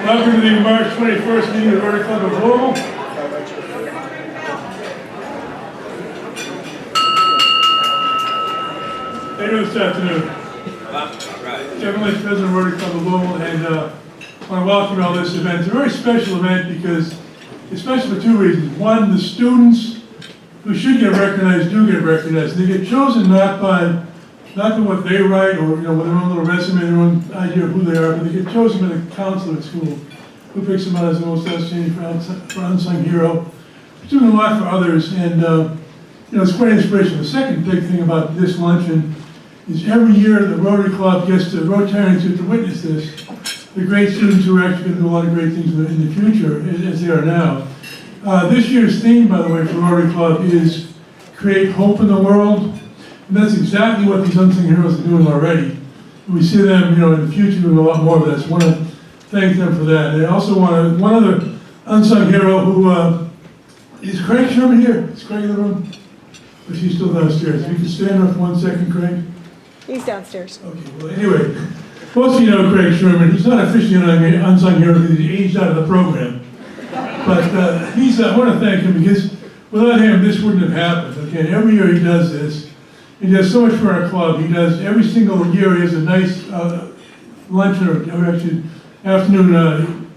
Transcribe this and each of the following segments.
Welcome to the March 21st meeting of the Rotary Club of Louisville. How you doing this afternoon? Kevin Lynch, President of the Rotary Club of Louisville, and I want to welcome you to all this event. It's a very special event because it's special for two reasons. One, the students who should get recognized do get recognized. They get chosen not by what they write or with their own little resume, their own idea of who they are, but they get chosen by the counselor at school who picks them out as the most outstanding for unsung hero. It's doing a lot for others, and it's quite inspirational. The second big thing about this luncheon is every year the Rotary Club gets to, Rotarians get to witness this. The great students who are actually going to do a lot of great things in the future, as they are now. This year's theme, by the way, for Rotary Club is Create Hope in the World. And that's exactly what these unsung heroes are doing already. We see them, in the future doing a lot more of this. I want to thank them for that. And I also want one other unsung hero who is Craig Sherman here. Is Craig in the room? Or she's still downstairs. If you can stand up for 1 second, Craig. He's downstairs. Okay, well, anyway, most of you know Craig Sherman. He's not officially an unsung hero because he aged out of the program. But I want to thank him because without him, this wouldn't have happened. Okay, every year he does this. He does so much for our club. He does every single year. He has a nice luncheon or actually afternoon,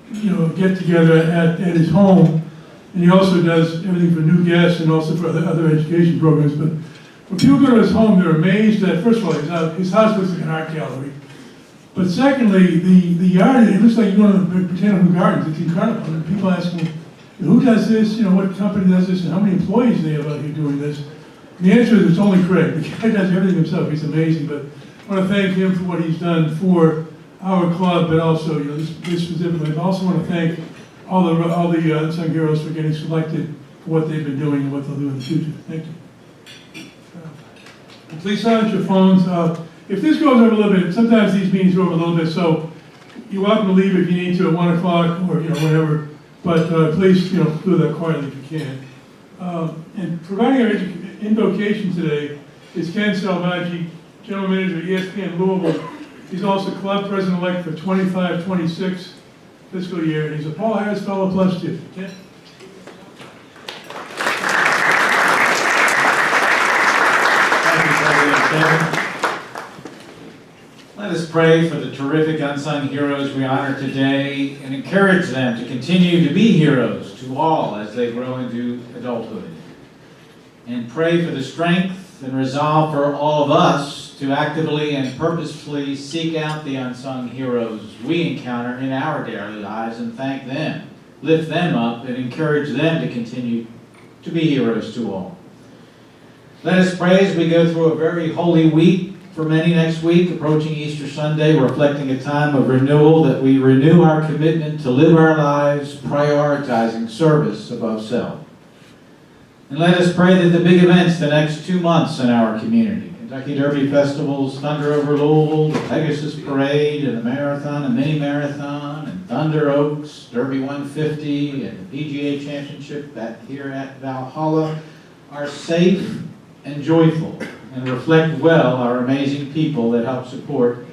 get together at his home. And he also does everything for new guests and also for other education programs. But when people go to his home, they're amazed that, first of all, his house looks like an art gallery. But secondly, the yard, it looks like you're going to the Botanical Gardens. It's incredible. And people ask him, who does this? What company does this? And how many employees they have out here doing this? And the answer is it's only Craig. The guy does everything himself. He's amazing. But I want to thank him for what he's done for our club, but also, this specifically. I also want to thank all the unsung heroes for getting selected for what they've been doing and what they'll do in the future. Thank you. Please silence your phones. If this goes over a little bit, sometimes these meetings go over a little bit, so you're welcome to leave if you need to at 1 o'clock or whatever. But please, do that quietly if you can. And providing our invocation today is Ken Salvaggi, General Manager of ESPN Louisville. He's also club president-elect for 25-26 fiscal year, and he's a Paul Harris Fellow Plus 2. Ken? Let us pray for the terrific unsung heroes we honor today and encourage them to continue to be heroes to all as they grow into adulthood. And pray for the strength and resolve for all of us to actively and purposefully seek out the unsung heroes we encounter in our daily lives and thank them, lift them up, and encourage them to continue to be heroes to all. Let us pray as we go through a very holy week for many next week, approaching Easter Sunday, reflecting a time of renewal, that we renew our commitment to live our lives prioritizing service above self. And let us pray that the big events the next 2 months in our community, Kentucky Derby Festivals, Thunder over Louisville, the Pegasus Parade, and the Marathon and Mini Marathon, and Thunder Oaks, Derby 150, and the PGA Championship here at Valhalla, are safe and joyful and reflect well our amazing people that help support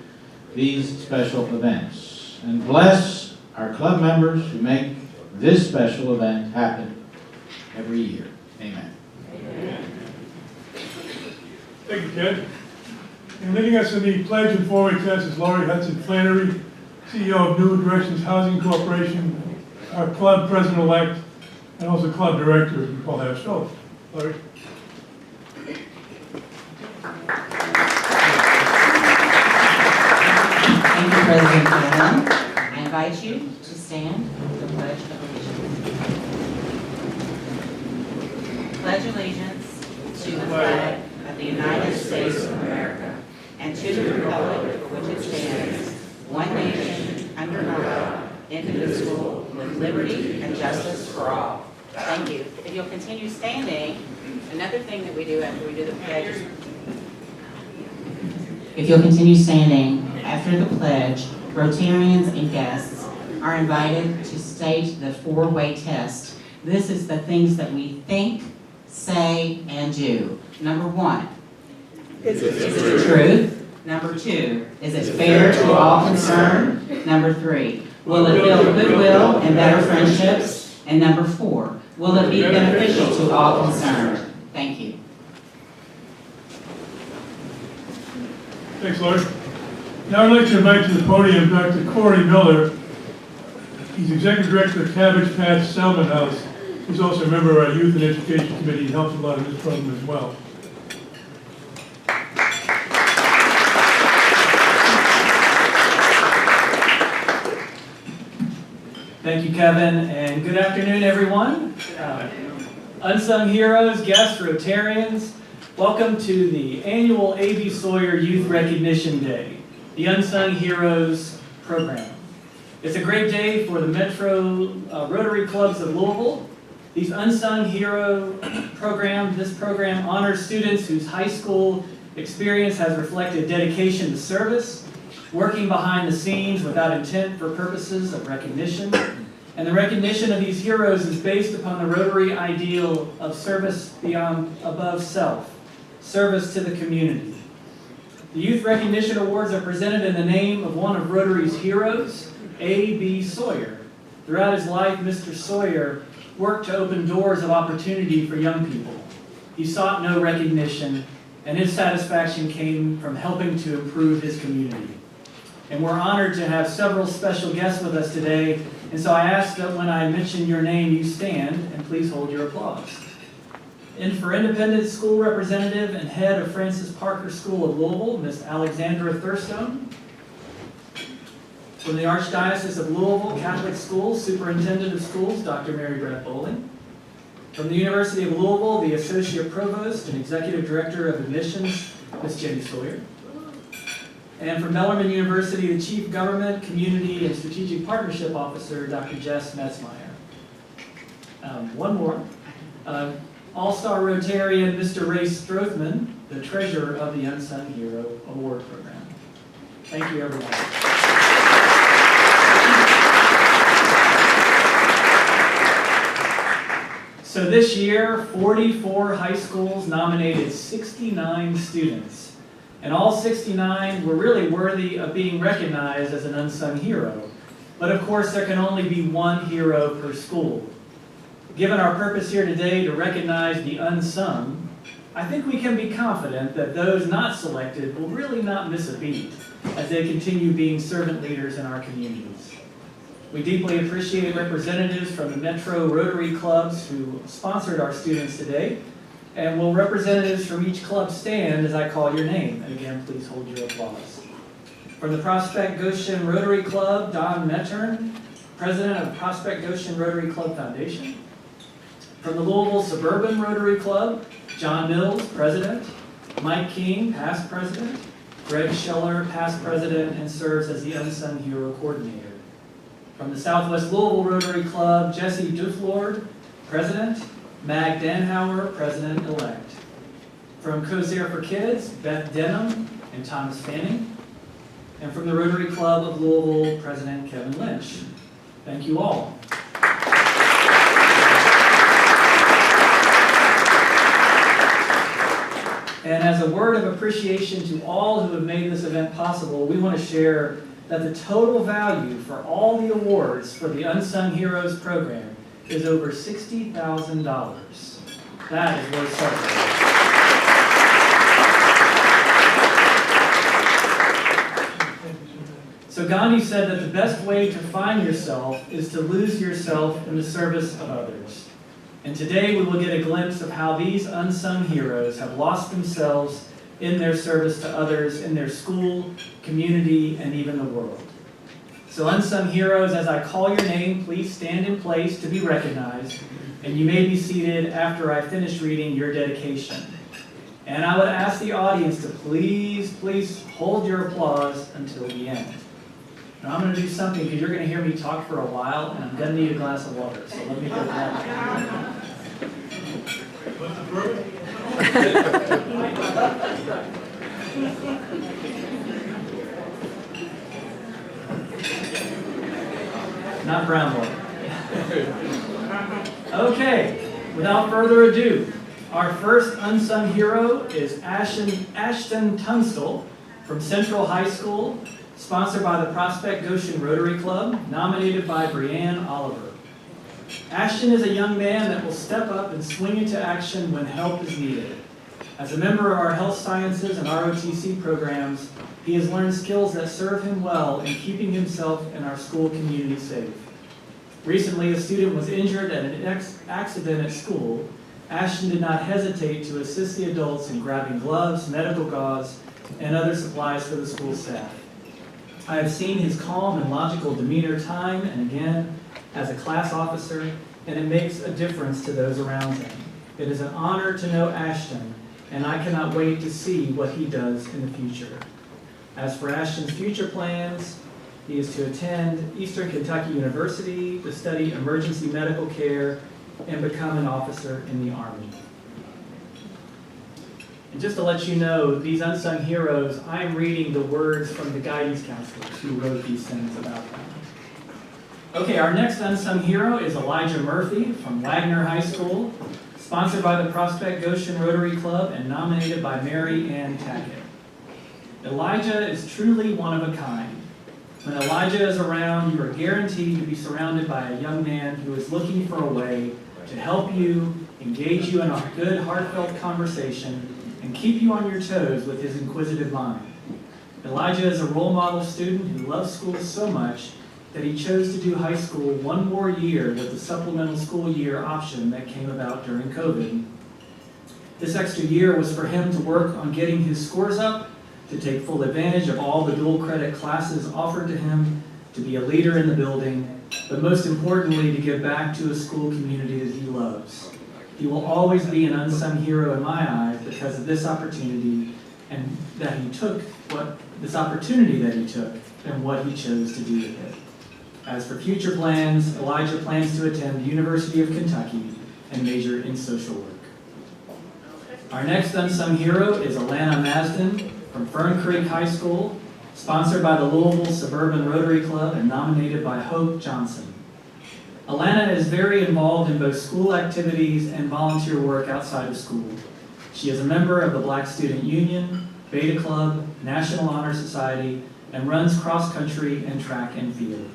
these special events. And bless our club members who make this special event happen every year. Amen. Amen. Thank you, Ken. And leading us in the pledge and forward test is Laurie Hudson Flannery, CEO of New Directions Housing Corporation, our club president-elect, and also club director, Paul Harris. Laurie. Thank you, President Allen. I invite you to stand for the Pledge of Allegiance. Pledge allegiance to the flag of the United States of America and to the republic for which it stands, one nation, under God, indivisible, with liberty and justice for all. Thank you. If you'll continue standing, another thing that we do after we do the pledge is If you'll continue standing after the pledge, Rotarians and guests are invited to state the four-way test. This is the things that we think, say, and do. Number one, is it truth? Number two, is it fair to all concerned? Number three, Will it build goodwill and better friendships? And number 4, will it be beneficial to all concerned? Thank you. Thanks, Lord. Now I'd like to invite to the podium Dr. Corey Miller. He's Executive Director of Cabbage Patch Salmon House. He's also a member of our Youth and Education Committee. He helps a lot in this program as well. Thank you, Kevin, and good afternoon, everyone. Unsung heroes, guests, Rotarians, welcome to the annual A.B. Sawyer Youth Recognition Day, the Unsung Heroes program. It's a great day for the Metro Rotary Clubs of Louisville. These Unsung Hero this program honors students whose high school experience has reflected dedication to service, working behind the scenes without intent for purposes of recognition. And the recognition of these heroes is based upon the Rotary ideal of service above self, service to the community. The Youth Recognition Awards are presented in the name of one of Rotary's heroes, A.B. Sawyer. Throughout his life, Mr. Sawyer worked to open doors of opportunity for young people. He sought no recognition, and his satisfaction came from helping to improve his community. And we're honored to have several special guests with us today, and so I ask that when I mention your name, you stand, and please hold your applause. And for Independent School Representative and Head of Francis Parker School of Louisville, Ms. Alexandra Thurstone. From the Archdiocese of Louisville Catholic Schools, Superintendent of Schools, Dr. Mary Brett Bowling. From the University of Louisville, the Associate Provost and Executive Director of Admissions, Ms. Jenny Sawyer. And from Bellarmine University, the Chief Government, Community, and Strategic Partnership Officer, Dr. Jess Metzmeyer. One more. All-Star Rotarian, Mr. Ray Strothman, the Treasurer of the Unsung Hero Award Program. Thank you, everyone. So this year, 44 high schools nominated 69 students. And all 69 were really worthy of being recognized as an unsung hero. But of course, there can only be one hero per school. Given our purpose here today to recognize the unsung, I think we can be confident that those not selected will really not miss a beat as they continue being servant leaders in our communities. We deeply appreciate representatives from the Metro Rotary Clubs who sponsored our students today. And will representatives from each club stand as I call your name? And again, please hold your applause. From the Prospect Goshen Rotary Club, Don Mettern, President of Prospect Goshen Rotary Club Foundation. From the Louisville Suburban Rotary Club, John Mills, President. Mike King, past President. Greg Scheller, past President, and serves as the Unsung Hero Coordinator. From the Southwest Louisville Rotary Club, Jesse Duflord, President. Mag Danhauer, President-elect. From Co-Zare for Kids, Beth Denham and Thomas Fanning. And from the Rotary Club of Louisville, President Kevin Lynch. Thank you all. And as a word of appreciation to all who have made this event possible, we want to share that the total value for all the awards for the Unsung Heroes program is over $60,000. That is worth celebrating. So Gandhi said that the best way to find yourself is to lose yourself in the service of others. And today we will get a glimpse of how these unsung heroes have lost themselves in their service to others in their school, community, and even the world. So unsung heroes, as I call your name, please stand in place to be recognized, and you may be seated after I finish reading your dedication. And I would ask the audience to please hold your applause until the end. Now I'm going to do something because you're going to hear me talk for a while, and I'm going to need a glass of water, so let me get that. Not brown water. Okay, without further ado, our first unsung hero is Ashton Tunstall from Central High School. Sponsored by the Prospect Goshen Rotary Club, nominated by Brianne Oliver. Ashton is a young man that will step up and swing into action when help is needed. As a member of our health sciences and ROTC programs, he has learned skills that serve him well in keeping himself and our school community safe. Recently, a student was injured at an accident at school. Ashton did not hesitate to assist the adults in grabbing gloves, medical gauze, and other supplies for the school staff. I have seen his calm and logical demeanor time and again as a class officer, and it makes a difference to those around him. It is an honor to know Ashton, and I cannot wait to see what he does in the future. As for Ashton's future plans, he is to attend Eastern Kentucky University to study emergency medical care and become an officer in the Army. And just to let you know, these unsung heroes, I'm reading the words from the guidance counselors who wrote these things about them. Okay, our next unsung hero is Elijah Murphy from Wagner High School, sponsored by the Prospect Goshen Rotary Club and nominated by Mary Ann Tackett. Elijah is truly one of a kind. When Elijah is around, you are guaranteed to be surrounded by a young man who is looking for a way to help you, engage you in a good, heartfelt conversation, and keep you on your toes with his inquisitive mind. Elijah is a role model student who loves school so much that he chose to do high school one more year with the supplemental school year option that came about during COVID. This extra year was for him to work on getting his scores up, to take full advantage of all the dual credit classes offered to him, to be a leader in the building, but most importantly, to give back to a school community that he loves. He will always be an unsung hero in my eyes because of this opportunity and that he took and what he chose to do with it. As for future plans, Elijah plans to attend the University of Kentucky and major in social work. Our next unsung hero is Alana Masden from Fern Creek High School, sponsored by the Louisville Suburban Rotary Club and nominated by Hope Johnson. Alana is very involved in both school activities and volunteer work outside of school. She is a member of the Black Student Union, Beta Club, National Honor Society, and runs cross-country and track and field.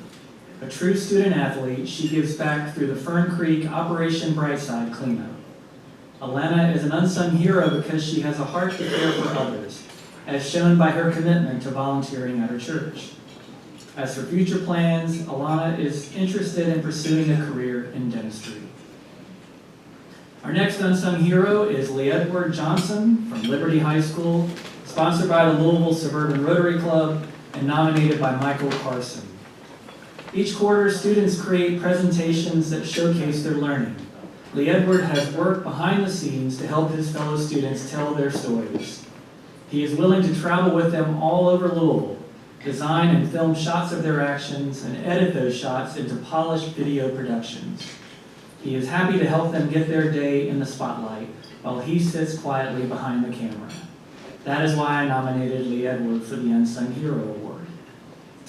A true student athlete, she gives back through the Fern Creek Operation Brightside cleanup. Alana is an unsung hero because she has a heart to care for others, as shown by her commitment to volunteering at her church. As for future plans, Alana is interested in pursuing a career in dentistry. Our next unsung hero is Lee Edward Johnson from Liberty High School, sponsored by the Louisville Suburban Rotary Club and nominated by Michael Carson. Each quarter, students create presentations that showcase their learning. Lee Edward has worked behind the scenes to help his fellow students tell their stories. He is willing to travel with them all over Louisville, design and film shots of their actions, and edit those shots into polished video productions. He is happy to help them get their day in the spotlight while he sits quietly behind the camera. That is why I nominated Lee Edward for the Unsung Hero Award.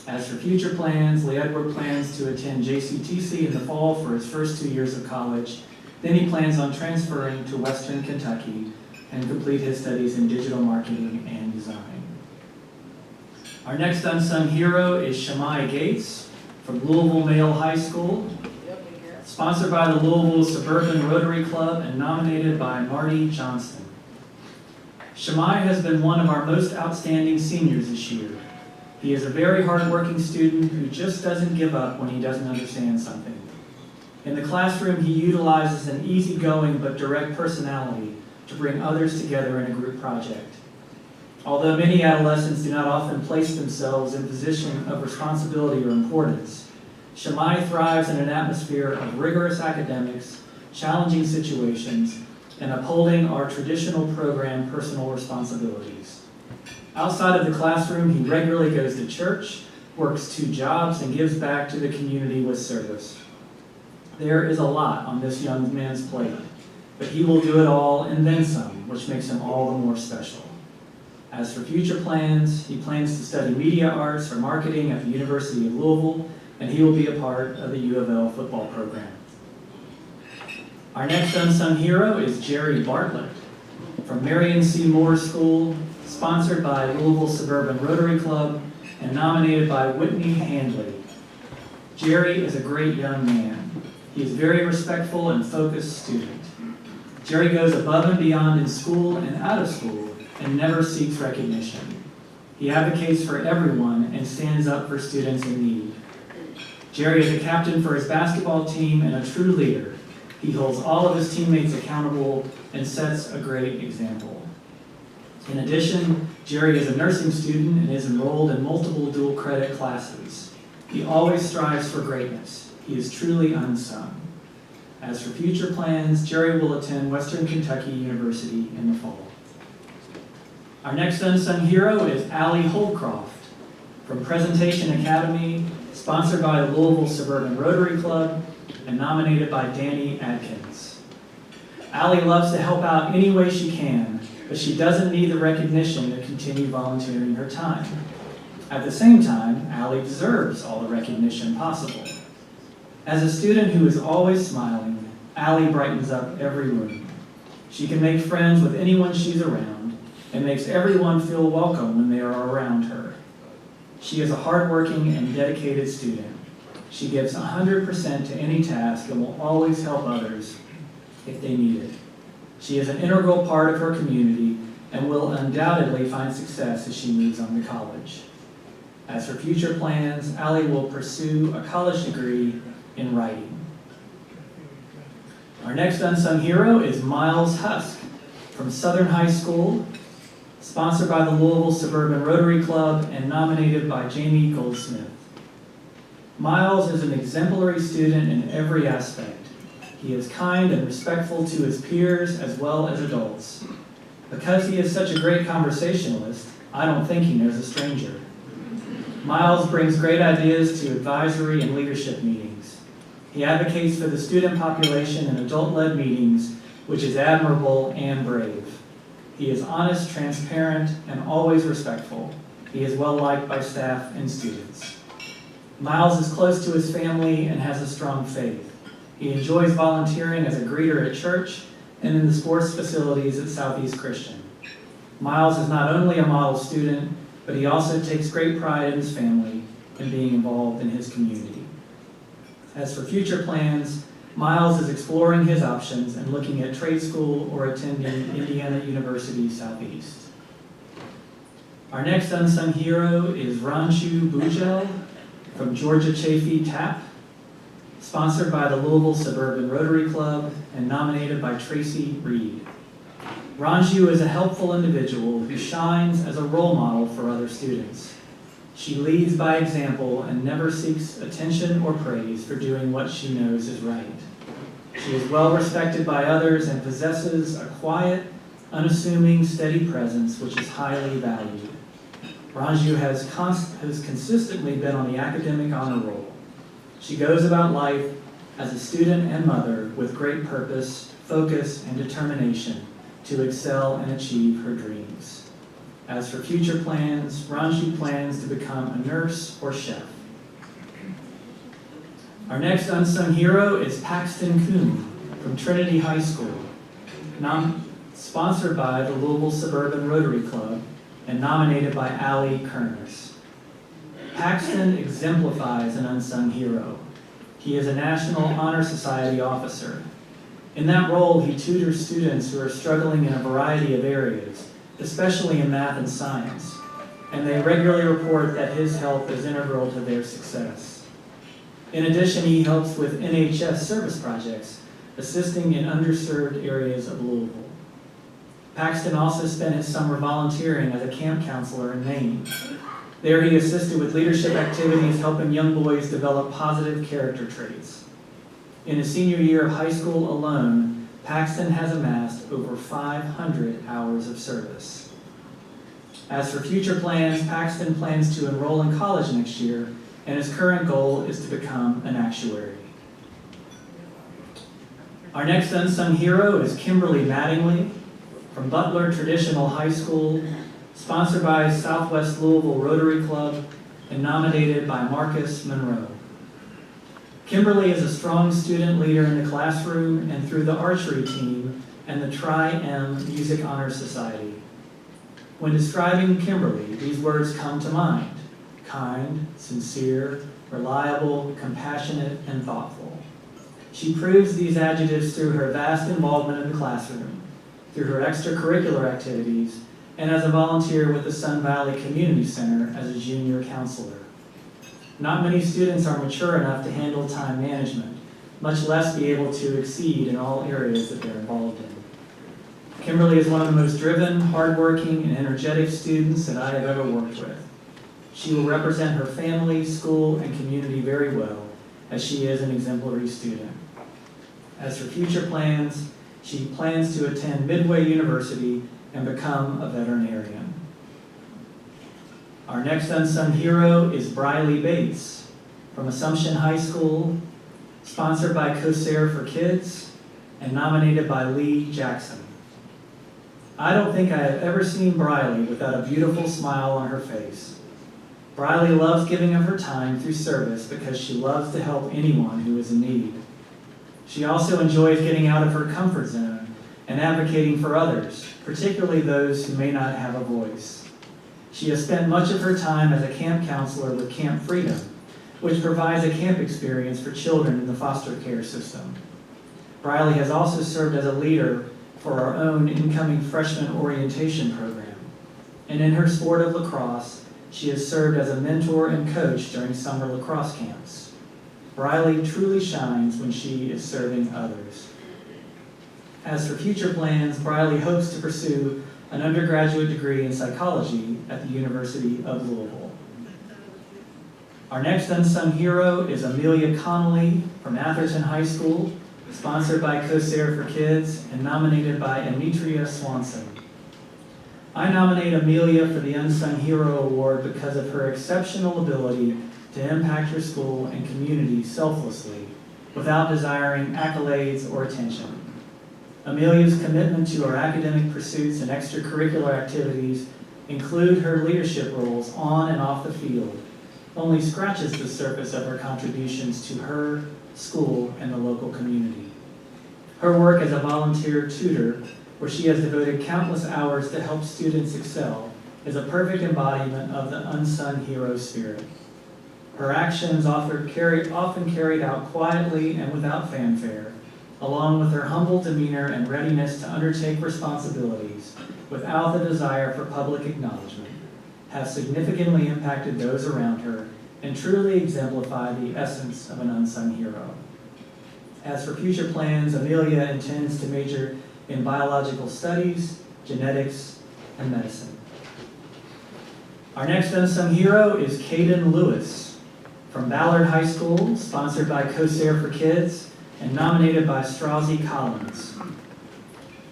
As for future plans, Lee Edward plans to attend JCTC in the fall for his first 2 years of college. Then he plans on transferring to Western Kentucky and complete his studies in digital marketing and design. Our next unsung hero is Shamai Gates from Louisville Male High School, sponsored by the Louisville Suburban Rotary Club and nominated by Marty Johnston. Shamai has been one of our most outstanding seniors this year. He is a very hardworking student who just doesn't give up when he doesn't understand something. In the classroom, he utilizes an easygoing but direct personality to bring others together in a group project. Although many adolescents do not often place themselves in a position of responsibility or importance, Shamai thrives in an atmosphere of rigorous academics, challenging situations, and upholding our traditional program personal responsibilities. Outside of the classroom, he regularly goes to church, works 2 jobs, and gives back to the community with service. There is a lot on this young man's plate, but he will do it all and then some, which makes him all the more special. As for future plans, he plans to study media arts or marketing at the University of Louisville, and he will be a part of the U of L football program. Our next unsung hero is Jerry Bartlett from Marion C. Moore School, sponsored by Louisville Suburban Rotary Club and nominated by Whitney Handley. Jerry is a great young man. He is a very respectful and focused student. Jerry goes above and beyond in school and out of school and never seeks recognition. He advocates for everyone and stands up for students in need. Jerry is a captain for his basketball team and a true leader. He holds all of his teammates accountable and sets a great example. In addition, Jerry is a nursing student and is enrolled in multiple dual credit classes. He always strives for greatness. He is truly unsung. As for future plans, Jerry will attend Western Kentucky University in the fall. Our next unsung hero is Allie Holcroft from Presentation Academy, sponsored by the Louisville Suburban Rotary Club and nominated by Danny Adkins. Allie loves to help out any way she can, but she doesn't need the recognition to continue volunteering her time. At the same time, Allie deserves all the recognition possible. As a student who is always smiling, Allie brightens up every room. She can make friends with anyone she's around and makes everyone feel welcome when they are around her. She is a hardworking and dedicated student. She gives 100% to any task and will always help others if they need it. She is an integral part of her community and will undoubtedly find success as she moves on to college. As for future plans, Allie will pursue a college degree in writing. Our next unsung hero is Miles Husk from Southern High School, sponsored by the Louisville Suburban Rotary Club and nominated by Jamie Goldsmith. Miles is an exemplary student in every aspect. He is kind and respectful to his peers as well as adults. Because he is such a great conversationalist, I don't think he knows a stranger. Miles brings great ideas to advisory and leadership meetings. He advocates for the student population in adult-led meetings, which is admirable and brave. He is honest, transparent, and always respectful. He is well-liked by staff and students. Miles is close to his family and has a strong faith. He enjoys volunteering as a greeter at church and in the sports facilities at Southeast Christian. Miles is not only a model student, but he also takes great pride in his family and being involved in his community. As for future plans, Miles is exploring his options and looking at trade school or attending Indiana University Southeast. Our next unsung hero is Ranju Bujel from Georgia Chafee Tap, sponsored by the Louisville Suburban Rotary Club and nominated by Tracy Reed. Ranju is a helpful individual who shines as a role model for other students. She leads by example and never seeks attention or praise for doing what she knows is right. She is well respected by others and possesses a quiet, unassuming, steady presence which is highly valued. Ranju has consistently been on the academic honor roll. She goes about life as a student and mother with great purpose, focus, and determination to excel and achieve her dreams. As for future plans, Ranju plans to become a nurse or chef. Our next unsung hero is Paxton Kuhn from Trinity High School, sponsored by the Louisville Suburban Rotary Club and nominated by Allie Kerners. Paxton exemplifies an unsung hero. He is a National Honor Society officer. In that role, he tutors students who are struggling in a variety of areas, especially in math and science, and they regularly report that his help is integral to their success. In addition, he helps with NHS service projects, assisting in underserved areas of Louisville. Paxton also spent his summer volunteering as a camp counselor in Maine. There he assisted with leadership activities, helping young boys develop positive character traits. In his senior year of high school alone, Paxton has amassed over 500 hours of service. As for future plans, Paxton plans to enroll in college next year, and his current goal is to become an actuary. Our next unsung hero is Kimberly Mattingly from Butler Traditional High School, sponsored by Southwest Louisville Rotary Club and nominated by Marcus Monroe. Kimberly is a strong student leader in the classroom and through the archery team and the Tri-M Music Honor Society. When describing Kimberly, these words come to mind: kind, sincere, reliable, compassionate, and thoughtful. She proves these adjectives through her vast involvement in the classroom, through her extracurricular activities, and as a volunteer with the Sun Valley Community Center as a junior counselor. Not many students are mature enough to handle time management, much less be able to exceed in all areas that they're involved in. Kimberly is one of the most driven, hardworking, and energetic students that I have ever worked with. She will represent her family, school, and community very well, as she is an exemplary student. As for future plans, she plans to attend Midway University and become a veterinarian. Our next unsung hero is Briley Bates from Assumption High School, sponsored by COSARE for Kids, and nominated by Lee Jackson. I don't think I have ever seen Briley without a beautiful smile on her face. Briley loves giving of her time through service because she loves to help anyone who is in need. She also enjoys getting out of her comfort zone and advocating for others, particularly those who may not have a voice. She has spent much of her time as a camp counselor with Camp Freedom, which provides a camp experience for children in the foster care system. Briley has also served as a leader for our own incoming freshman orientation program. And in her sport of lacrosse, she has served as a mentor and coach during summer lacrosse camps. Briley truly shines when she is serving others. As for future plans, Briley hopes to pursue an undergraduate degree in psychology at the University of Louisville. Our next unsung hero is Amelia Connolly from Atherton High School, sponsored by COSARE for Kids and nominated by Ametria Swanson. I nominate Amelia for the Unsung Hero Award because of her exceptional ability to impact her school and community selflessly without desiring accolades or attention. Amelia's commitment to her academic pursuits and extracurricular activities include her leadership roles on and off the field, only scratches the surface of her contributions to her, school, and the local community. Her work as a volunteer tutor, where she has devoted countless hours to help students excel, is a perfect embodiment of the unsung hero spirit. Her actions often carried out quietly and without fanfare, along with her humble demeanor and readiness to undertake responsibilities without the desire for public acknowledgement, have significantly impacted those around her and truly exemplify the essence of an unsung hero. As for future plans, Amelia intends to major in biological studies, genetics, and medicine. Our next unsung hero is Caden Lewis from Ballard High School, sponsored by COSARE for Kids and nominated by Straussy Collins.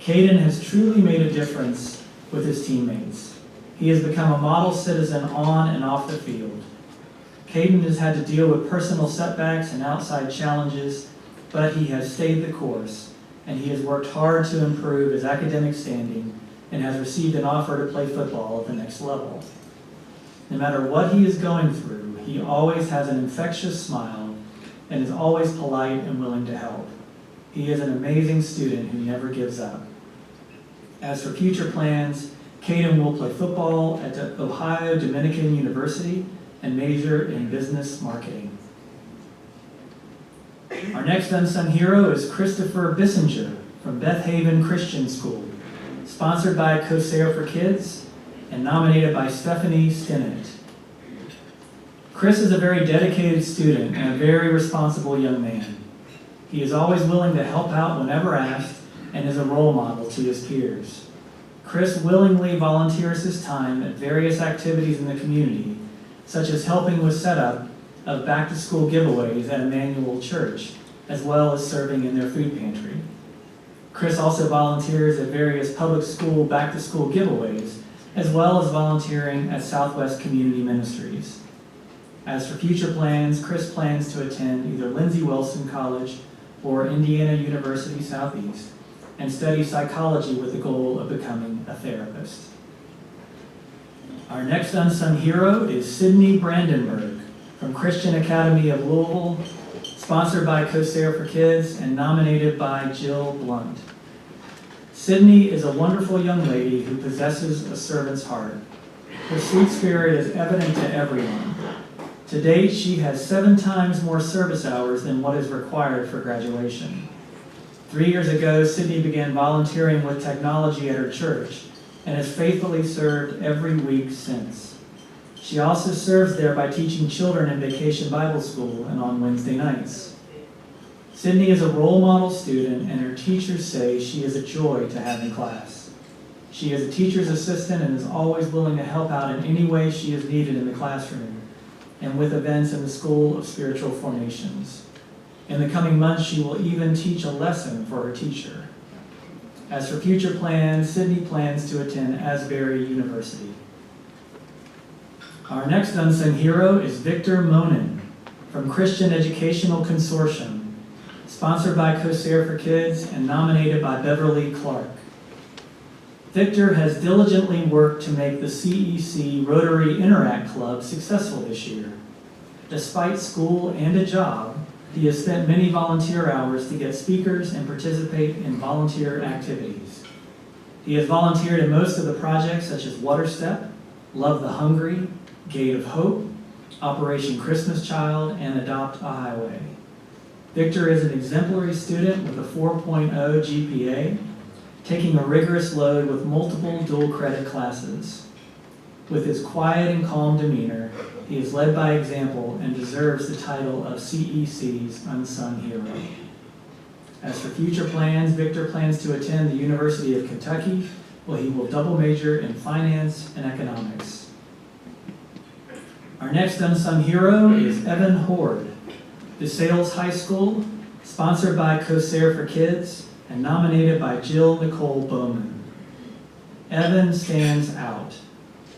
Caden has truly made a difference with his teammates. He has become a model citizen on and off the field. Caden has had to deal with personal setbacks and outside challenges, but he has stayed the course, and he has worked hard to improve his academic standing and has received an offer to play football at the next level. No matter what he is going through, he always has an infectious smile and is always polite and willing to help. He is an amazing student who never gives up. As for future plans, Caden will play football at the Ohio Dominican University and major in business marketing. Our next unsung hero is Christopher Bissinger from Beth Haven Christian School, sponsored by COSARE for Kids and nominated by Stephanie Stinnett. Chris is a very dedicated student and a very responsible young man. He is always willing to help out whenever asked and is a role model to his peers. Chris willingly volunteers his time at various activities in the community, such as helping with setup of back-to-school giveaways at Emmanuel Church, as well as serving in their food pantry. Chris also volunteers at various public school back-to-school giveaways, as well as volunteering at Southwest Community Ministries. As for future plans, Chris plans to attend either Lindsey Wilson College or Indiana University Southeast and study psychology with the goal of becoming a therapist. Our next unsung hero is Sydney Brandenburg from Christian Academy of Louisville, sponsored by COSARE for Kids and nominated by Jill Blunt. Sydney is a wonderful young lady who possesses a servant's heart. Her sweet spirit is evident to everyone, To date, she has 7 times more service hours than what is required for graduation. 3 years ago, Sydney began volunteering with technology at her church and has faithfully served every week since. She also serves there by teaching children in Vacation Bible School and on Wednesday nights. Sydney is a role model student, and her teachers say she is a joy to have in class. She is a teacher's assistant and is always willing to help out in any way she is needed in the classroom and with events in the School of Spiritual Formations. In the coming months, she will even teach a lesson for her teacher. As for future plans, Sydney plans to attend Asbury University. Our next unsung hero is Victor Monin from Christian Educational Consortium, sponsored by COSAIR for Kids and nominated by Beverly Clark. Victor has diligently worked to make the CEC Rotary Interact Club successful this year. Despite school and a job, he has spent many volunteer hours to get speakers and participate in volunteer activities. He has volunteered in most of the projects such as Water Step, Love the Hungry, Gate of Hope, Operation Christmas Child, and Adopt a Highway. Victor is an exemplary student with a 4.0 GPA, taking a rigorous load with multiple dual credit classes. With his quiet and calm demeanor, he is led by example and deserves the title of CEC's Unsung Hero. As for future plans, Victor plans to attend the University of Kentucky, where he will double major in finance and economics. Our next unsung hero is Evan Horde, DeSales High School, sponsored by COSAIR for Kids, and nominated by Jill Nicole Bowman. Evan stands out.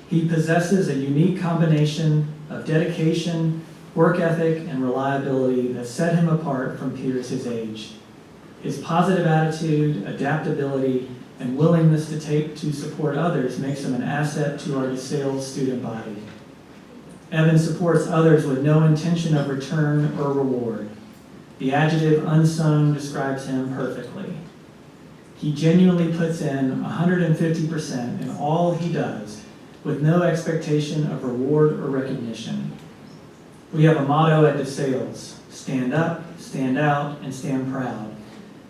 He possesses a unique combination of dedication, work ethic, and reliability that set him apart from peers his age. His positive attitude, adaptability, and willingness to support others makes him an asset to our DeSales student body. Evan supports others with no intention of return or reward. The adjective unsung describes him perfectly. He genuinely puts in 150% in all he does, with no expectation of reward or recognition. We have a motto at DeSales: stand up, stand out, and stand proud.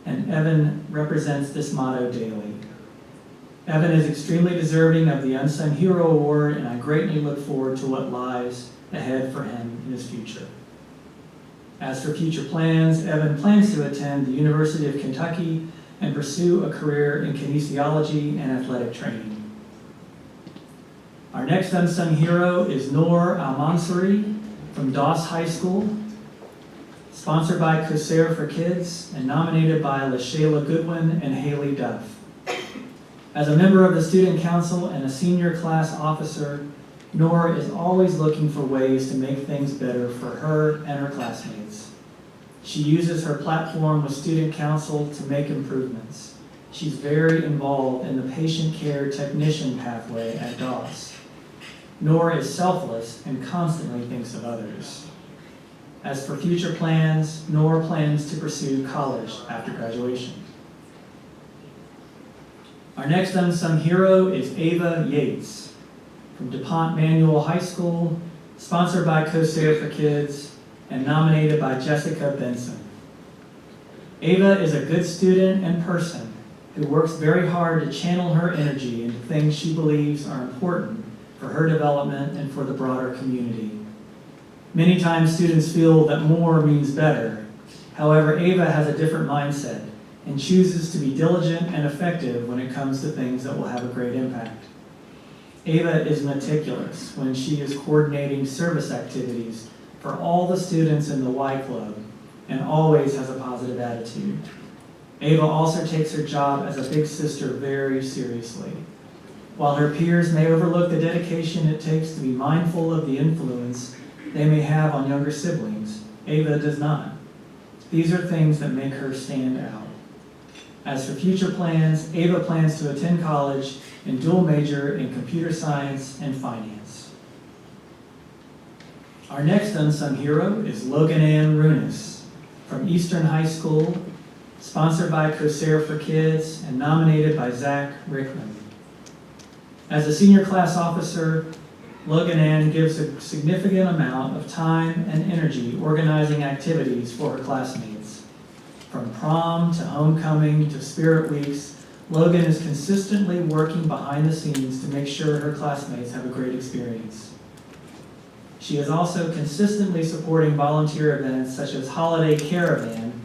And Evan represents this motto daily. Evan is extremely deserving of the Unsung Hero Award, and I greatly look forward to what lies ahead for him in his future. As for future plans, Evan plans to attend the University of Kentucky and pursue a career in kinesiology and athletic training. Our next unsung hero is Noor Al-Mansouri from Doss High School, sponsored by COSAIR for Kids and nominated by LaShayla Goodwin and Haley Duff. As a member of the student council and a senior class officer, Noor is always looking for ways to make things better for her and her classmates. She uses her platform with student council to make improvements. She's very involved in the patient care technician pathway at Doss. Noor is selfless and constantly thinks of others. As for future plans, Noor plans to pursue college after graduation. Our next unsung hero is Ava Yates from DuPont Manual High School, sponsored by COSAIR for Kids and nominated by Jessica Benson. Ava is a good student and person who works very hard to channel her energy into things she believes are important for her development and for the broader community. Many times students feel that more means better. However, Ava has a different mindset and chooses to be diligent and effective when it comes to things that will have a great impact. Ava is meticulous when she is coordinating service activities for all the students in the Y Club and always has a positive attitude. Ava also takes her job as a big sister very seriously. While her peers may overlook the dedication it takes to be mindful of the influence they may have on younger siblings, Ava does not. These are things that make her stand out. As for future plans, Ava plans to attend college and dual major in computer science and finance. Our next unsung hero is Logan Ann Runis from Eastern High School, sponsored by COSAIR for Kids and nominated by Zach Rickman. As a senior class officer, Logan Ann gives a significant amount of time and energy organizing activities for her classmates. From prom to homecoming to spirit weeks, Logan is consistently working behind the scenes to make sure her classmates have a great experience. She is also consistently supporting volunteer events such as Holiday Caravan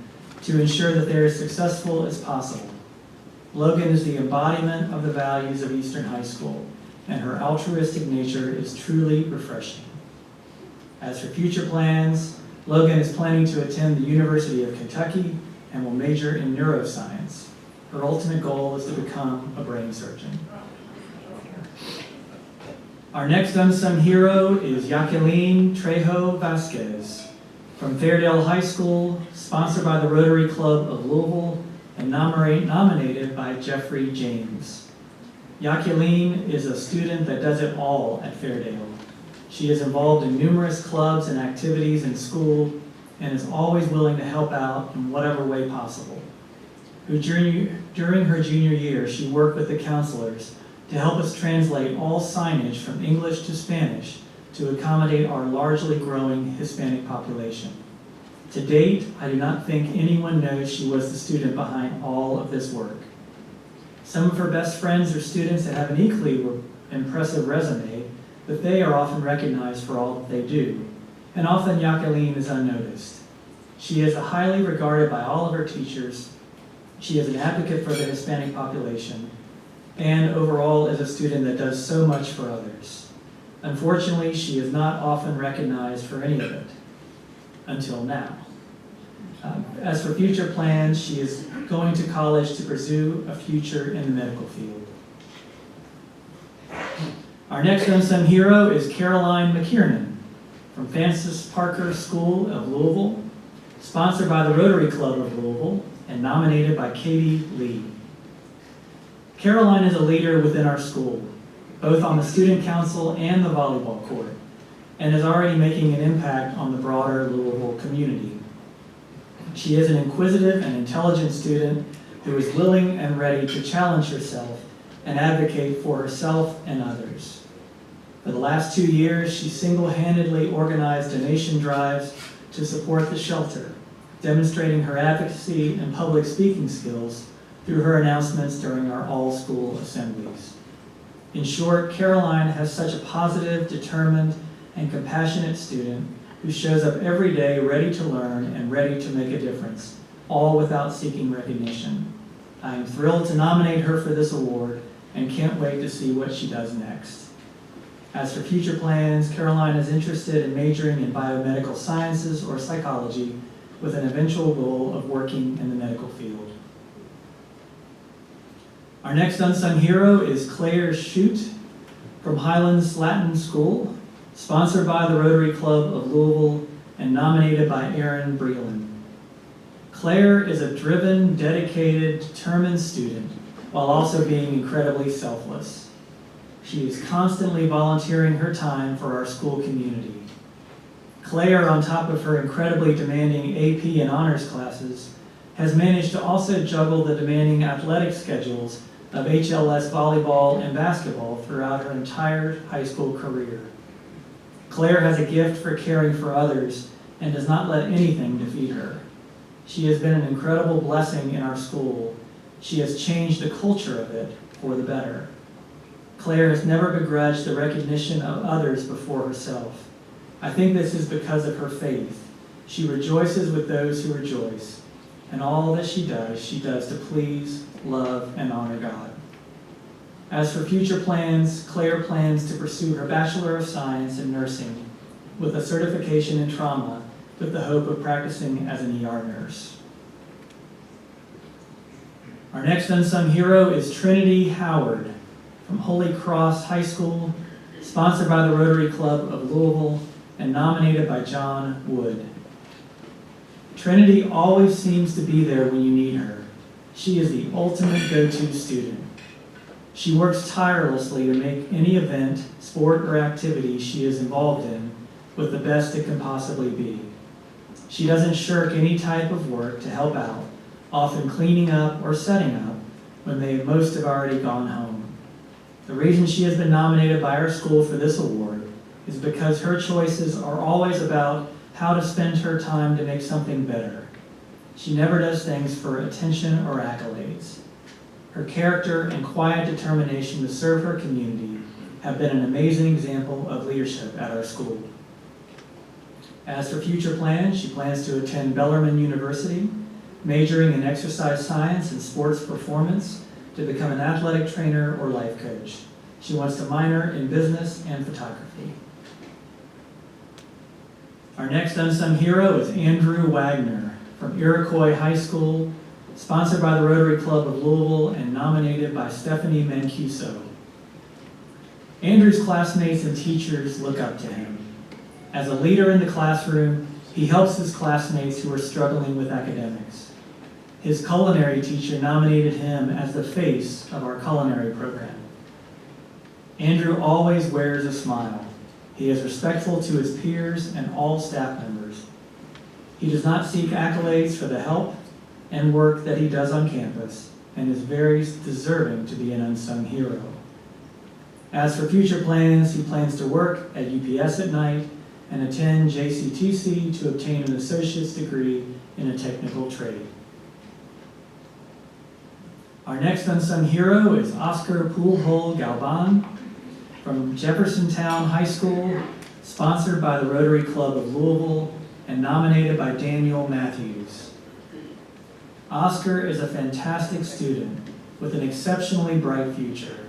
to ensure that they're as successful as possible. Logan is the embodiment of the values of Eastern High School, and her altruistic nature is truly refreshing. As for future plans, Logan is planning to attend the University of Kentucky and will major in neuroscience. Her ultimate goal is to become a brain surgeon. Our next unsung hero is Jacqueline Trejo Vasquez from Fairdale High School, sponsored by the Rotary Club of Louisville and nominated by Jeffrey James. Jacqueline is a student that does it all at Fairdale. She is involved in numerous clubs and activities in school and is always willing to help out in whatever way possible. During her junior year, she worked with the counselors to help us translate all signage from English to Spanish to accommodate our largely growing Hispanic population. To date, I do not think anyone knows she was the student behind all of this work. Some of her best friends are students that have an equally impressive resume, but they are often recognized for all that they do, and often Jacqueline is unnoticed. She is highly regarded by all of her teachers. She is an advocate for the Hispanic population, and overall is a student that does so much for others. Unfortunately, she is not often recognized for any of it, until now. As for future plans, she is going to college to pursue a future in the medical field. Our next unsung hero is Caroline McKiernan from Francis Parker School of Louisville, sponsored by the Rotary Club of Louisville and nominated by Katie Lee. Caroline is a leader within our school, both on the student council and the volleyball court, and is already making an impact on the broader Louisville community. She is an inquisitive and intelligent student who is willing and ready to challenge herself and advocate for herself and others. For the last 2 years, she single-handedly organized donation drives to support the shelter, demonstrating her advocacy and public speaking skills through her announcements during our all-school assemblies. In short, Caroline has such a positive, determined, and compassionate student who shows up every day ready to learn and ready to make a difference, all without seeking recognition. I am thrilled to nominate her for this award and can't wait to see what she does next. As for future plans, Caroline is interested in majoring in biomedical sciences or psychology with an eventual goal of working in the medical field. Our next unsung hero is Claire Shute from Highlands Latin School, sponsored by the Rotary Club of Louisville and nominated by Aaron Breland. Claire is a driven, dedicated, determined student while also being incredibly selfless. She is constantly volunteering her time for our school community. Claire, on top of her incredibly demanding AP and honors classes, has managed to also juggle the demanding athletic schedules of HLS volleyball and basketball throughout her entire high school career. Claire has a gift for caring for others and does not let anything defeat her. She has been an incredible blessing in our school. She has changed the culture of it for the better. Claire has never begrudged the recognition of others before herself. I think this is because of her faith. She rejoices with those who rejoice, and all that she does to please, love, and honor God. As for future plans, Claire plans to pursue her Bachelor of Science in Nursing with a certification in trauma with the hope of practicing as an ER nurse. Our next unsung hero is Trinity Howard from Holy Cross High School, sponsored by the Rotary Club of Louisville and nominated by John Wood. Trinity always seems to be there when you need her. She is the ultimate go-to student. She works tirelessly to make any event, sport, or activity she is involved in with the best it can possibly be. She doesn't shirk any type of work to help out, often cleaning up or setting up when most have already gone home. The reason she has been nominated by our school for this award is because her choices are always about how to spend her time to make something better. She never does things for attention or accolades. Her character and quiet determination to serve her community have been an amazing example of leadership at our school. As for future plans, she plans to attend Bellarmine University, majoring in exercise science and sports performance to become an athletic trainer or life coach. She wants to minor in business and photography. Our next unsung hero is Andrew Wagner from Iroquois High School, sponsored by the Rotary Club of Louisville and nominated by Stephanie Mancuso. Andrew's classmates and teachers look up to him. As a leader in the classroom, he helps his classmates who are struggling with academics. His culinary teacher nominated him as the face of our culinary program. Andrew always wears a smile. He is respectful to his peers and all staff members. He does not seek accolades for the help and work that he does on campus, and is very deserving to be an unsung hero. As for future plans, he plans to work at UPS at night and attend JCTC to obtain an associate's degree in a technical trade. Our next unsung hero is Oscar Poolhole Galban from Jeffersontown High School, sponsored by the Rotary Club of Louisville and nominated by Daniel Matthews. Oscar is a fantastic student with an exceptionally bright future.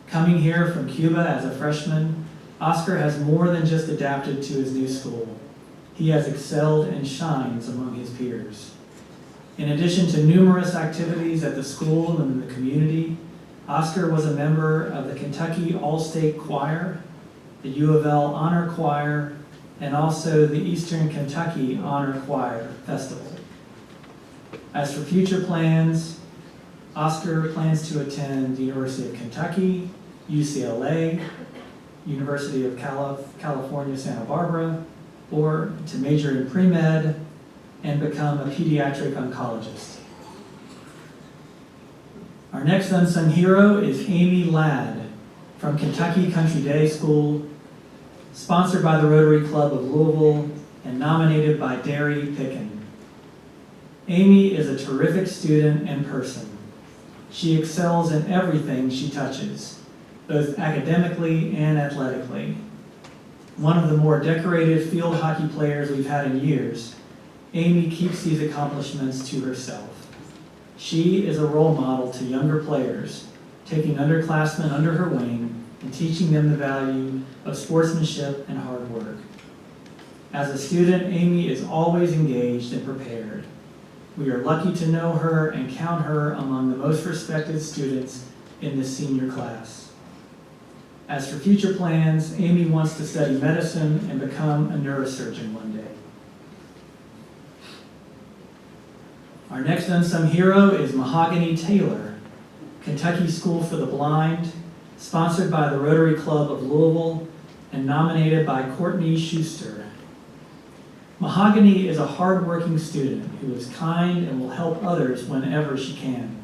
Coming here from Cuba as a freshman, Oscar has more than just adapted to his new school. He has excelled and shines among his peers. In addition to numerous activities at the school and in the community, Oscar was a member of the Kentucky All-State Choir, the U of L Honor Choir, and also the Eastern Kentucky Honor Choir Festival. As for future plans, Oscar plans to attend the University of Kentucky, UCLA, University of California, Santa Barbara, or to major in pre-med and become a pediatric oncologist. Our next unsung hero is Amy Ladd from Kentucky Country Day School, sponsored by the Rotary Club of Louisville and nominated by Derry Pickin. Amy is a terrific student and person. She excels in everything she touches, both academically and athletically. One of the more decorated field hockey players we've had in years, Amy keeps these accomplishments to herself. She is a role model to younger players, taking underclassmen under her wing and teaching them the value of sportsmanship and hard work. As a student, Amy is always engaged and prepared. We are lucky to know her and count her among the most respected students in this senior class. As for future plans, Amy wants to study medicine and become a neurosurgeon one day. Our next unsung hero is Mahogany Taylor, Kentucky School for the Blind, sponsored by the Rotary Club of Louisville and nominated by Courtney Schuster. Mahogany is a hardworking student who is kind and will help others whenever she can.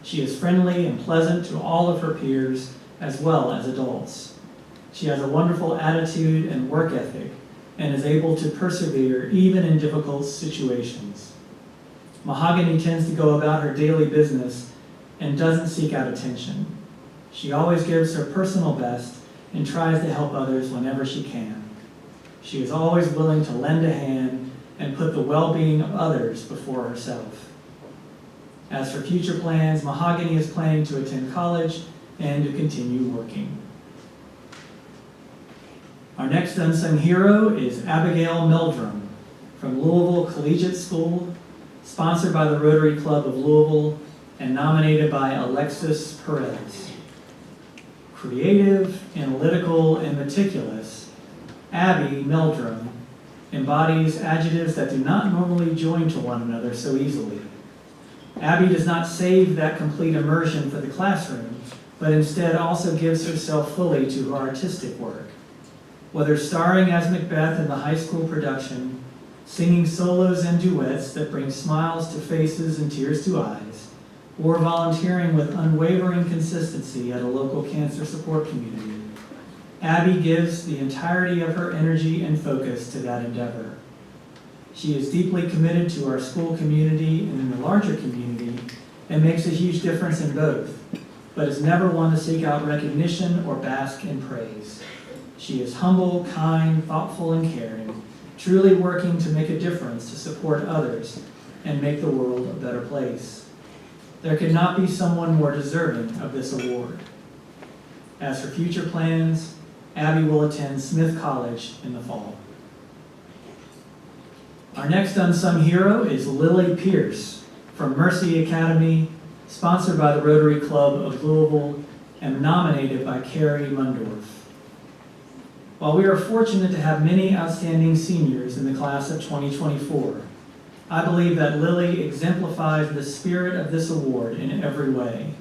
She is friendly and pleasant to all of her peers as well as adults. She has a wonderful attitude and work ethic and is able to persevere even in difficult situations. Mahogany tends to go about her daily business and doesn't seek out attention. She always gives her personal best and tries to help others whenever she can. She is always willing to lend a hand and put the well-being of others before herself. As for future plans, Mahogany is planning to attend college and to continue working. Our next unsung hero is Abigail Meldrum from Louisville Collegiate School, sponsored by the Rotary Club of Louisville and nominated by Alexis Perez. Creative, analytical, and meticulous, Abby Meldrum embodies adjectives that do not normally join to one another so easily. Abby does not save that complete immersion for the classroom, but instead also gives herself fully to her artistic work. Whether starring as Macbeth in the high school production, singing solos and duets that bring smiles to faces and tears to eyes, or volunteering with unwavering consistency at a local cancer support community, Abby gives the entirety of her energy and focus to that endeavor. She is deeply committed to our school community and in the larger community, and makes a huge difference in both, but is never one to seek out recognition or bask in praise. She is humble, kind, thoughtful, and caring, truly working to make a difference to support others and make the world a better place. There could not be someone more deserving of this award. As for future plans, Abby will attend Smith College in the fall. Our next unsung hero is Lily Pierce from Mercy Academy, sponsored by the Rotary Club of Louisville and nominated by Carrie Mundorf. While we are fortunate to have many outstanding seniors in the class of 2024, I believe that Lily exemplifies the spirit of this award in every way.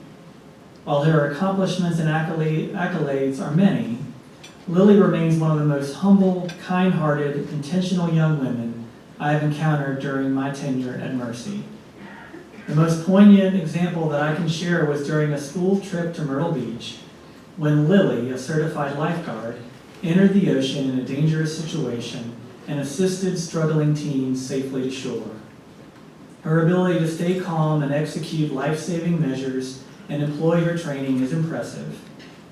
While her accomplishments and accolades are many, Lily remains one of the most humble, kind-hearted, intentional young women I have encountered during my tenure at Mercy. The most poignant example that I can share was during a school trip to Myrtle Beach, when Lily, a certified lifeguard, entered the ocean in a dangerous situation and assisted struggling teens safely to shore. Her ability to stay calm and execute life-saving measures and employ her training is impressive.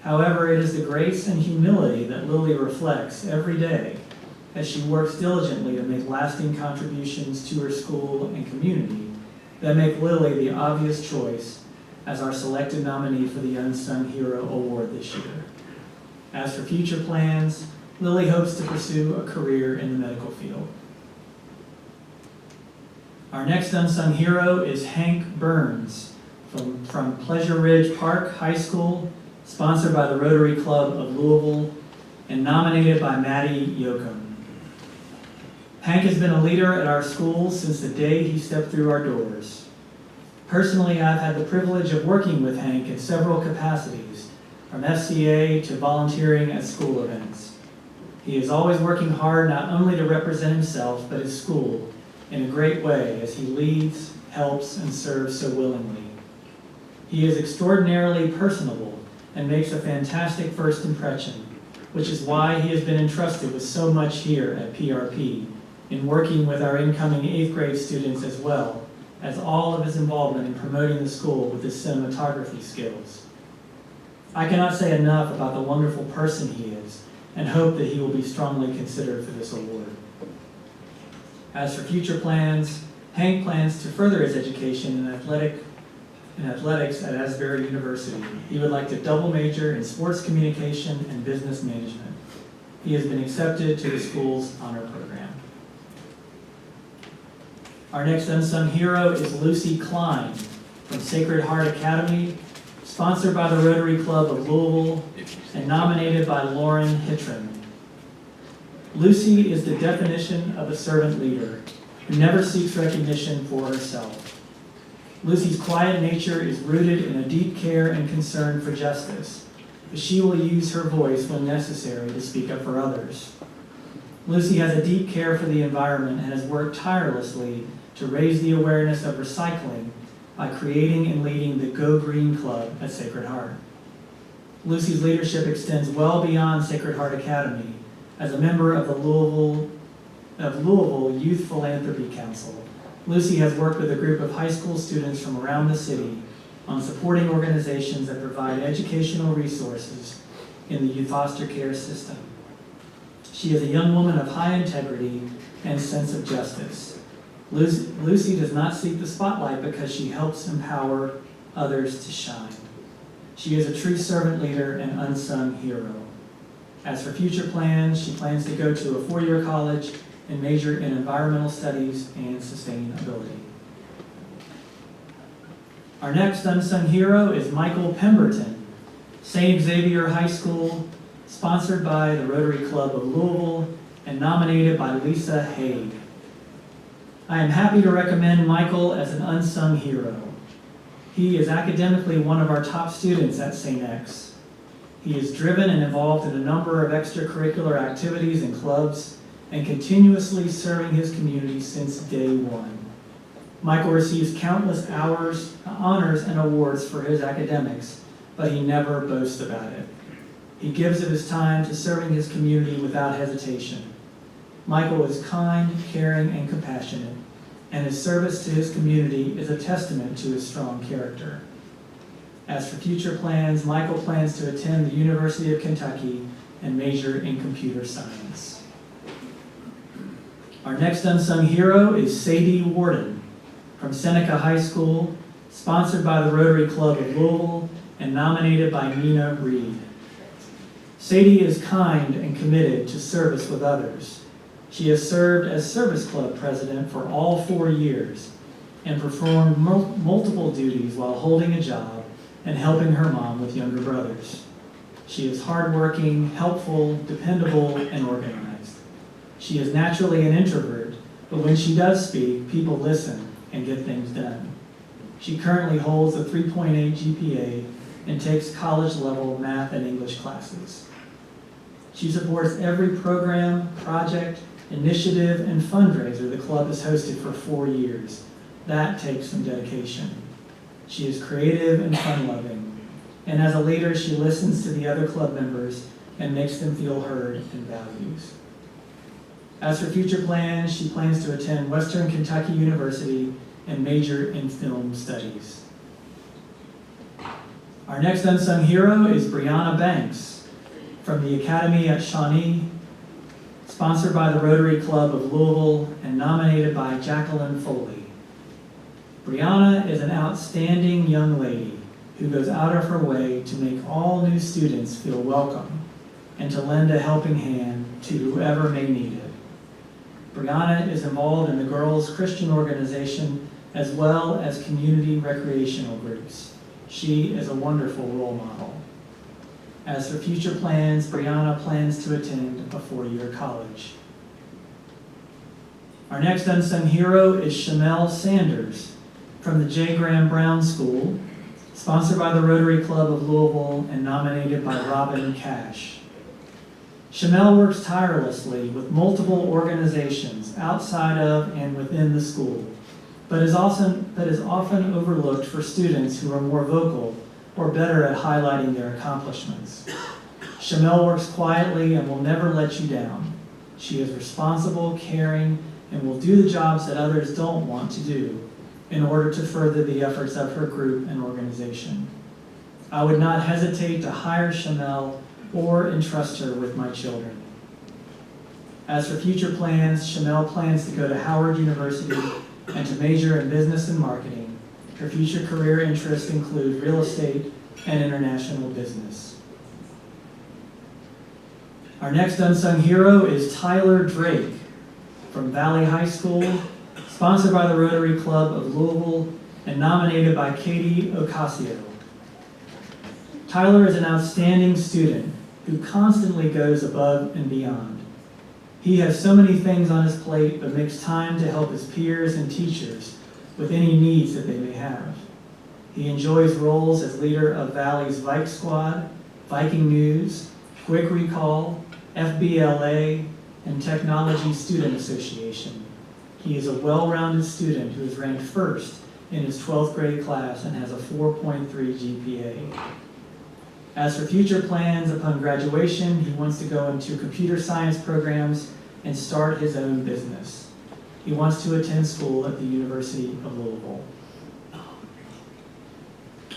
However, it is the grace and humility that Lily reflects every day as she works diligently to make lasting contributions to her school and community that make Lily the obvious choice as our selected nominee for the Unsung Hero Award this year. As for future plans, Lily hopes to pursue a career in the medical field. Our next unsung hero is Hank Burns from Pleasure Ridge Park High School, sponsored by the Rotary Club of Louisville and nominated by Maddie Yoakum. Hank has been a leader at our school since the day he stepped through our doors. Personally, I've had the privilege of working with Hank in several capacities, from FCA to volunteering at school events. He is always working hard not only to represent himself, but his school in a great way as he leads, helps, and serves so willingly. He is extraordinarily personable and makes a fantastic first impression, which is why he has been entrusted with so much here at PRP in working with our incoming 8th grade students, as well as all of his involvement in promoting the school with his cinematography skills. I cannot say enough about the wonderful person he is and hope that he will be strongly considered for this award. As for future plans, Hank plans to further his education in athletics at Asbury University. He would like to double major in sports communication and business management. He has been accepted to the school's honor program. Our next unsung hero is Lucy Klein from Sacred Heart Academy, sponsored by the Rotary Club of Louisville and nominated by Lauren Hittren. Lucy is the definition of a servant leader who never seeks recognition for herself. Lucy's quiet nature is rooted in a deep care and concern for justice, but she will use her voice when necessary to speak up for others. Lucy has a deep care for the environment and has worked tirelessly to raise the awareness of recycling by creating and leading the Go Green Club at Sacred Heart. Lucy's leadership extends well beyond Sacred Heart Academy as a member of the Louisville Youth Philanthropy Council. Lucy has worked with a group of high school students from around the city on supporting organizations that provide educational resources in the youth foster care system. She is a young woman of high integrity and sense of justice. Lucy does not seek the spotlight because she helps empower others to shine. She is a true servant leader and unsung hero. As for future plans, she plans to go to a 4-year college and major in environmental studies and sustainability. Our next unsung hero is Michael Pemberton, St. Xavier High School, sponsored by the Rotary Club of Louisville and nominated by Lisa Haig. I am happy to recommend Michael as an unsung hero. He is academically one of our top students at St. X. He is driven and involved in a number of extracurricular activities and clubs and continuously serving his community since day one. Michael receives countless honors and awards for his academics, but he never boasts about it. He gives of his time to serving his community without hesitation. Michael is kind, caring, and compassionate, and his service to his community is a testament to his strong character. As for future plans, Michael plans to attend the University of Kentucky and major in computer science. Our next unsung hero is Sadie Warden from Seneca High School, sponsored by the Rotary Club of Louisville and nominated by Nina Reed. Sadie is kind and committed to service with others. She has served as Service Club president for all 4 years and performed multiple duties while holding a job and helping her mom with younger brothers. She is hardworking, helpful, dependable, and organized. She is naturally an introvert, but when she does speak, people listen and get things done. She currently holds a 3.8 GPA and takes college-level math and English classes. She supports every program, project, initiative, and fundraiser the club has hosted for 4 years. That takes some dedication. She is creative and fun-loving, and as a leader, she listens to the other club members and makes them feel heard and valued. As for future plans, she plans to attend Western Kentucky University and major in film studies. Our next unsung hero is Brianna Banks from the Academy at Shawnee, sponsored by the Rotary Club of Louisville and nominated by Jacqueline Foley. Brianna is an outstanding young lady who goes out of her way to make all new students feel welcome and to lend a helping hand to whoever may need it. Brianna is involved in the Girls Christian Organization as well as community recreational groups. She is a wonderful role model. As for future plans, Brianna plans to attend a 4-year college. Our next unsung hero is Shamel Sanders from the J. Graham Brown School, sponsored by the Rotary Club of Louisville and nominated by Robin Cash. Shamel works tirelessly with multiple organizations outside of and within the school, but is often overlooked for students who are more vocal or better at highlighting their accomplishments. Shamel works quietly and will never let you down. She is responsible, caring, and will do the jobs that others don't want to do in order to further the efforts of her group and organization. I would not hesitate to hire Shamel or entrust her with my children. As for future plans, Shamel plans to go to Howard University and to major in business and marketing. Her future career interests include real estate and international business. Our next unsung hero is Tyler Drake from Valley High School, sponsored by the Rotary Club of Louisville and nominated by Katie Ocasio. Tyler is an outstanding student who constantly goes above and beyond. He has so many things on his plate, but makes time to help his peers and teachers with any needs that they may have. He enjoys roles as leader of Valley's Vike Squad, Viking News, Quick Recall, FBLA, and Technology Student Association. He is a well-rounded student who is ranked first in his 12th grade class and has a 4.3 GPA. As for future plans, upon graduation, he wants to go into computer science programs and start his own business. He wants to attend school at the University of Louisville.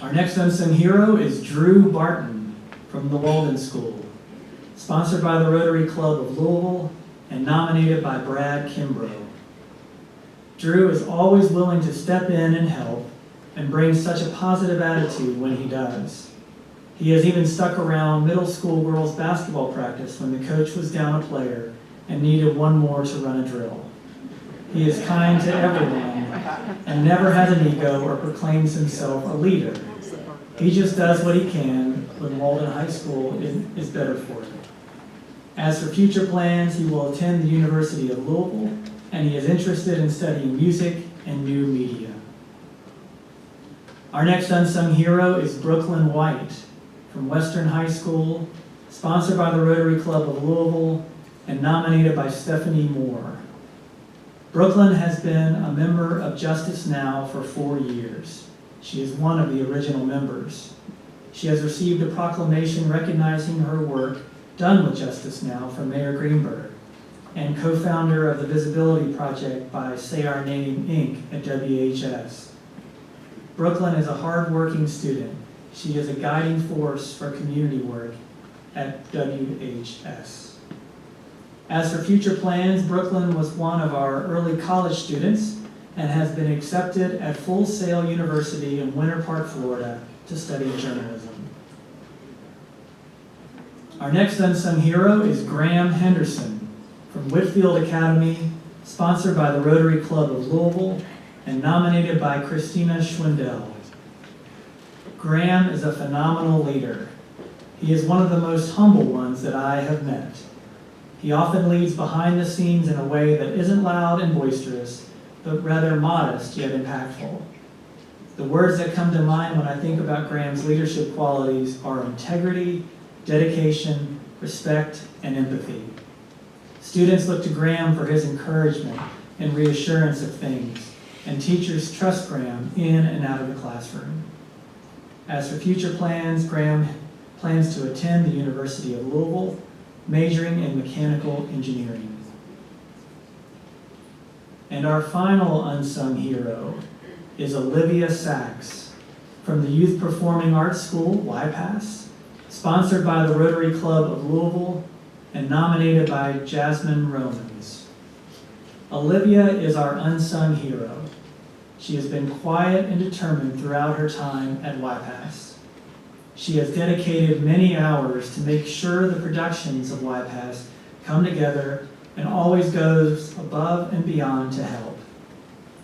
Our next unsung hero is Drew Barton from the Walden School, sponsored by the Rotary Club of Louisville and nominated by Brad Kimbrough. Drew is always willing to step in and help and brings such a positive attitude when he does. He has even stuck around middle school girls basketball practice when the coach was down a player and needed one more to run a drill. He is kind to everyone and never has an ego or proclaims himself a leader. He just does what he can when Walden High School is better for him. As for future plans, he will attend the University of Louisville and he is interested in studying music and new media. Our next unsung hero is Brooklyn White from Western High School, sponsored by the Rotary Club of Louisville and nominated by Stephanie Moore. Brooklyn has been a member of Justice Now for 4 years. She is one of the original members. She has received a proclamation recognizing her work done with Justice Now from Mayor Greenberg, and co-founder of the Visibility Project by Say Our Name, Inc. at WHS. Brooklyn is a hard-working student. She is a guiding force for community work at WHS. As for future plans, Brooklyn was one of our early college students and has been accepted at Full Sail University in Winter Park, Florida, to study journalism. Our next unsung hero is Graham Henderson from Whitfield Academy, sponsored by the Rotary Club of Louisville and nominated by Christina Schwindel. Graham is a phenomenal leader. He is one of the most humble ones that I have met. He often leads behind the scenes in a way that isn't loud and boisterous, but rather modest yet impactful. The words that come to mind when I think about Graham's leadership qualities are integrity, dedication, respect, and empathy. Students look to Graham for his encouragement and reassurance of things, and teachers trust Graham in and out of the classroom. As for future plans, Graham plans to attend the University of Louisville, majoring in mechanical engineering. And our final unsung hero is Olivia Sachs from the Youth Performing Arts School, YPAS, sponsored by the Rotary Club of Louisville and nominated by Jasmine Romans. Olivia is our unsung hero. She has been quiet and determined throughout her time at YPAS. She has dedicated many hours to make sure the productions of YPAS come together and always goes above and beyond to help.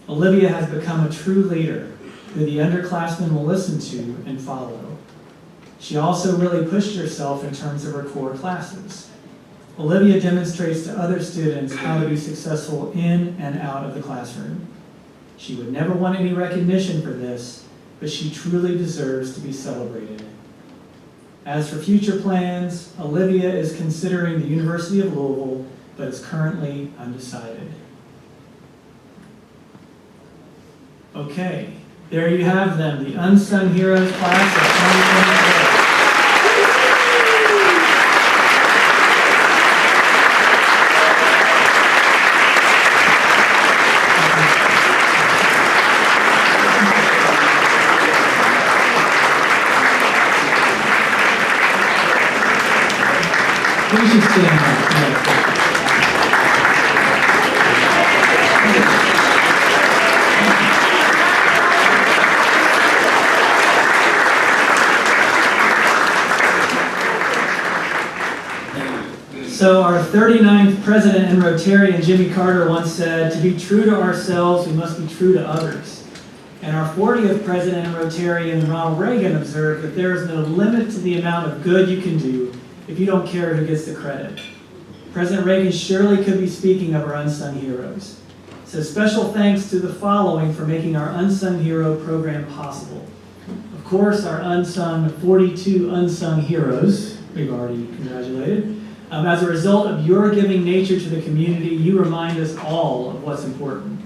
Olivia has become a true leader who the underclassmen will listen to and follow. She also really pushed herself in terms of her core classes. Olivia demonstrates to other students how to be successful in and out of the classroom. She would never want any recognition for this, but she truly deserves to be celebrated. As for future plans, Olivia is considering the University of Louisville, but is currently undecided. Okay, there you have them, the Unsung Heroes class of 2024. We should stand up. So our 39th president and Rotarian, Jimmy Carter, once said, "To be true to ourselves, we must be true to others." And our 40th president and Rotarian, Ronald Reagan, observed that there is no limit to the amount of good you can do if you don't care who gets the credit. President Reagan surely could be speaking of our unsung heroes. So special thanks to the following for making our Unsung Hero program possible. Of course, our 42 unsung heroes, we've already congratulated. As a result of your giving nature to the community, you remind us all of what's important.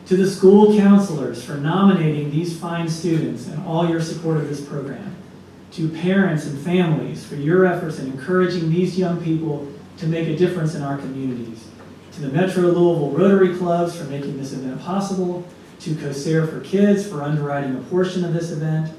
To the school counselors for nominating these fine students and all your support of this program. To parents and families for your efforts in encouraging these young people to make a difference in our communities. To the Metro Louisville Rotary Clubs for making this event possible. To COSAIR for Kids for underwriting a portion of this event.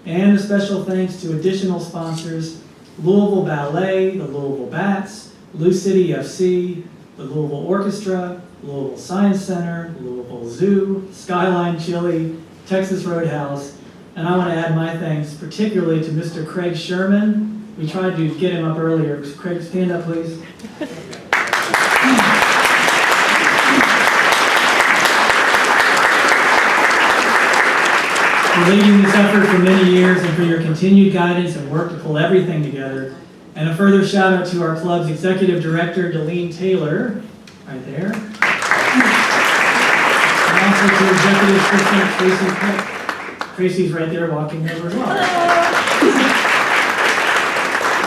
And a special thanks to additional sponsors, Louisville Ballet, the Louisville Bats, Lou City FC, the Louisville Orchestra, Louisville Science Center, Louisville Zoo, Skyline Chili, Texas Roadhouse, and I want to add my thanks particularly to Mr. Craig Sherman. We tried to get him up earlier. Craig, stand up, please. For leading this effort for many years and for your continued guidance and work to pull everything together. And a further shout out to our club's executive director, Delene Taylor, right there. And also to executive assistant Tracy Peck. Tracy's right there walking over as well.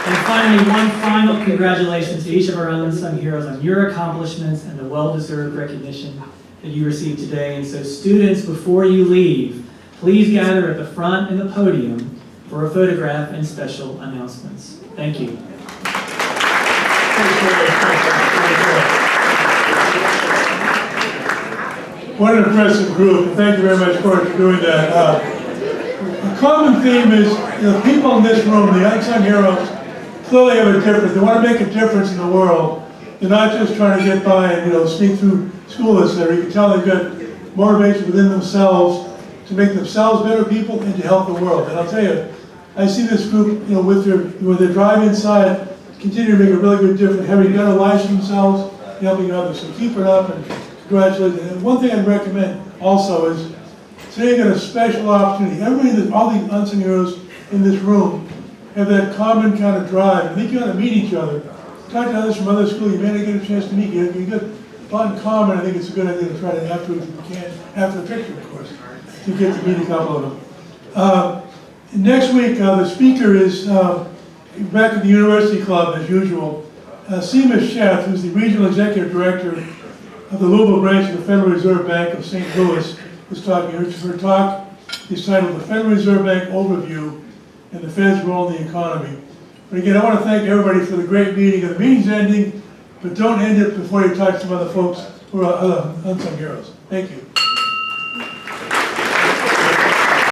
And finally, one final congratulations to each of our unsung heroes on your accomplishments and the well-deserved recognition that you received today. And so students, before you leave, please gather at the front and the podium for a photograph and special announcements. Thank you. What an impressive group. Thank you very much, Cory, for doing that. A common theme is people in this room, the unsung heroes, clearly have a difference. They want to make a difference in the world. They're not just trying to get by and sneak through school, etc. You can tell they've got motivation within themselves to make themselves better people and to help the world. And I'll tell you, I see this group, with their drive inside, continue to make a really good difference, having better lives for themselves and helping others. So keep it up and congratulations. And one thing I'd recommend also is today you got a special opportunity. Everybody, all the unsung heroes in this room have that common kind of drive. I think you ought to meet each other. Talk to others from other schools. You may not get a chance to meet you. You got a lot in common. I think it's a good idea to try to, afterwards, if you can, after the picture, of course, to get to meet a couple of them. Next week, the speaker is back at the University Club, as usual. Seema Sheth, who's the Regional Executive Director of the Louisville branch of the Federal Reserve Bank of St. Louis, is talking. Her talk is titled The Federal Reserve Bank Overview and the Fed's Role in the Economy. But again, I want to thank everybody for the great meeting. The meeting's ending, but don't end it before you talk to some other folks who are other unsung heroes. Thank you.